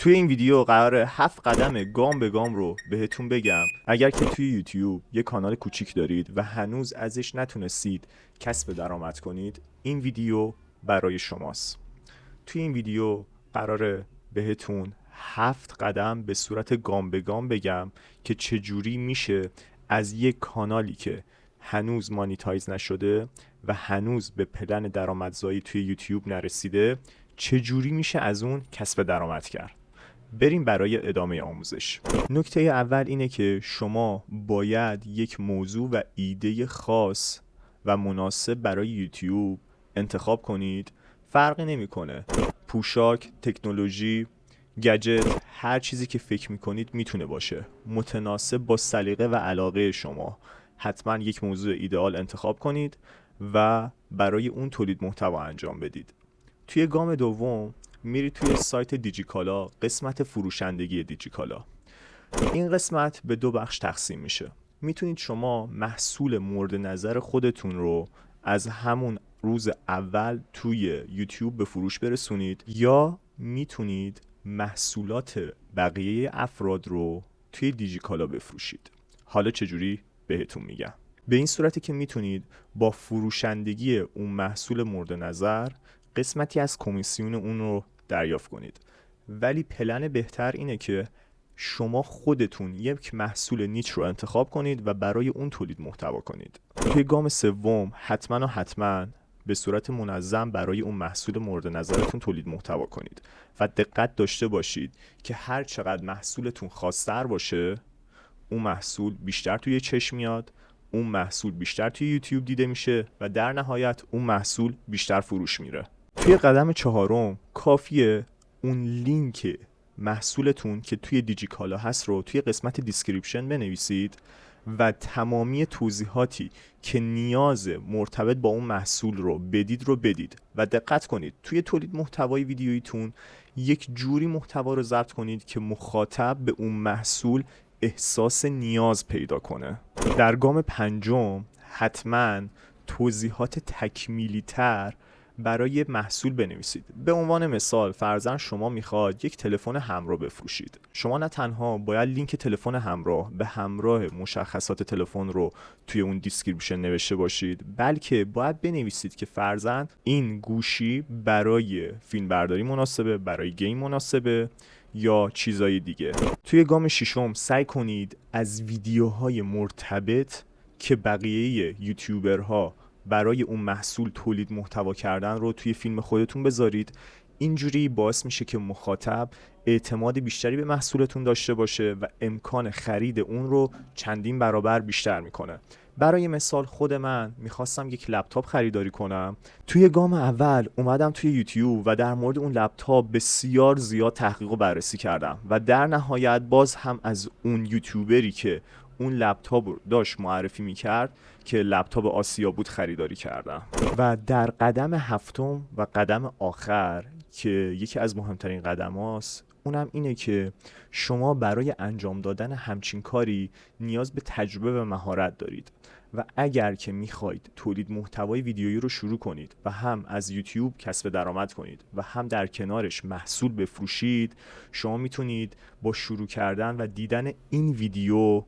توی این ویدیو قراره 7 قدم گام به گام رو بهتون بگم. اگر که توی یوتیوب یه کانال کوچیک دارید و هنوز ازش نتونستید کسب درآمد کنید، این ویدیو برای شماست. توی این ویدیو قراره بهتون 7 قدم به صورت گام به گام بگم که چجوری میشه از یک کانالی که هنوز مانیتایز نشده و هنوز به پلن درآمدزایی توی یوتیوب نرسیده، چجوری میشه از اون کسب درآمد کرد. بریم برای ادامه آموزش. نکته اول اینه که شما باید یک موضوع و ایده خاص و مناسب برای یوتیوب انتخاب کنید. فرقی نمیکنه، پوشاک، تکنولوژی، گجت، هر چیزی که فکر میکنید میتونه باشه، متناسب با سلیقه و علاقه شما. حتما یک موضوع ایدئال انتخاب کنید و برای اون تولید محتوا انجام بدید. توی گام دوم میرید توی سایت دیجیکالا، قسمت فروشندگی دیجیکالا. این قسمت به 2 بخش تقسیم میشه. میتونید شما محصول مورد نظر خودتون رو از همون روز اول توی یوتیوب به فروش برسونید، یا میتونید محصولات بقیه افراد رو توی دیجیکالا بفروشید. حالا چجوری بهتون میگم. به این صورتی که میتونید با فروشندگی اون محصول مورد نظر قسمتی از کمیسیون اون رو دریافت کنید. ولی پلن بهتر اینه که شما خودتون یک محصول نیچ رو انتخاب کنید و برای اون تولید محتوا کنید. توی گام سوم حتما به صورت منظم برای اون محصول مورد نظرتون تولید محتوا کنید و دقت داشته باشید که هر چقدر محصولتون خاص‌تر باشه، اون محصول بیشتر توی چشم میاد، اون محصول بیشتر توی یوتیوب دیده میشه و در نهایت اون محصول بیشتر فروش میره. توی قدم 4 کافیه اون لینک محصولتون که توی دیجیکالا هست رو توی قسمت دیسکریپشن بنویسید و تمامی توضیحاتی که نیاز مرتبط با اون محصول رو بدید و دقت کنید توی تولید محتوای ویدیویتون یک جوری محتوا رو ضبط کنید که مخاطب به اون محصول احساس نیاز پیدا کنه. در گام 5 حتما توضیحات تکمیلی تر برای محصول بنویسید. به عنوان مثال فرضاً شما میخواد یک تلفن همراه بفروشید. شما نه تنها باید لینک تلفن همراه به همراه مشخصات تلفن رو توی اون دیسکریپشن نوشته باشید، بلکه باید بنویسید که فرضاً این گوشی برای فیلم برداری مناسبه، برای گیم مناسبه یا چیزای دیگه. توی گام 6 سعی کنید از ویدیوهای مرتبط که بقیه یوتیوبرها برای اون محصول تولید محتوا کردن رو توی فیلم خودتون بذارید. اینجوری باعث میشه که مخاطب اعتماد بیشتری به محصولتون داشته باشه و امکان خرید اون رو چندین برابر بیشتر میکنه. برای مثال خود من میخواستم یک لپتاپ خریداری کنم. توی گام اول اومدم توی یوتیوب و در مورد اون لپتاپ بسیار زیاد تحقیق و بررسی کردم و در نهایت باز هم از اون یوتیوبری که اون لپتاپ رو داشت معرفی میکرد که لپتاپ آسیا بود خریداری کردم. و در قدم 7 و قدم آخر که یکی از مهمترین قدم هاست، اونم اینه که شما برای انجام دادن همچین کاری نیاز به تجربه و مهارت دارید و اگر که میخواید تولید محتوای ویدیویی رو شروع کنید و هم از یوتیوب کسب درآمد کنید و هم در کنارش محصول بفروشید، شما میتونید با شروع کردن و دیدن این ویدیو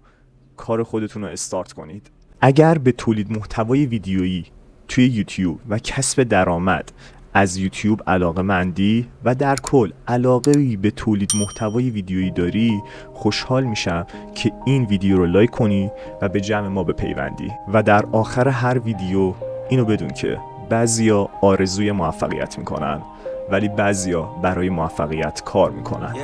کار خودتون رو استارت کنید. اگر به تولید محتوای ویدیویی توی یوتیوب و کسب درآمد از یوتیوب علاقه‌مندی و در کل علاقه‌ای به تولید محتوای ویدیویی داری، خوشحال میشم که این ویدیو رو لایک کنی و به جمع ما بپیوندی. و در آخر هر ویدیو اینو بدون که بعضیا آرزوی موفقیت میکنن ولی بعضیا برای موفقیت کار میکنن.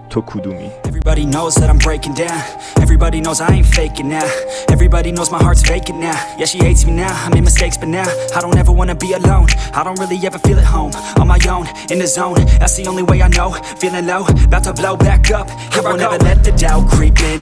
تو کدومی؟ Everybody knows that I'm breaking down. Everybody knows I ain't faking now. Everybody knows my heart's vacant now. Yeah, she hates me now. I made mistakes, but now I don't ever wanna be alone. I don't really ever feel at home. On my own, in the zone. That's the only way I know. Feeling low, about to blow back up. I won't ever let the doubt creep in.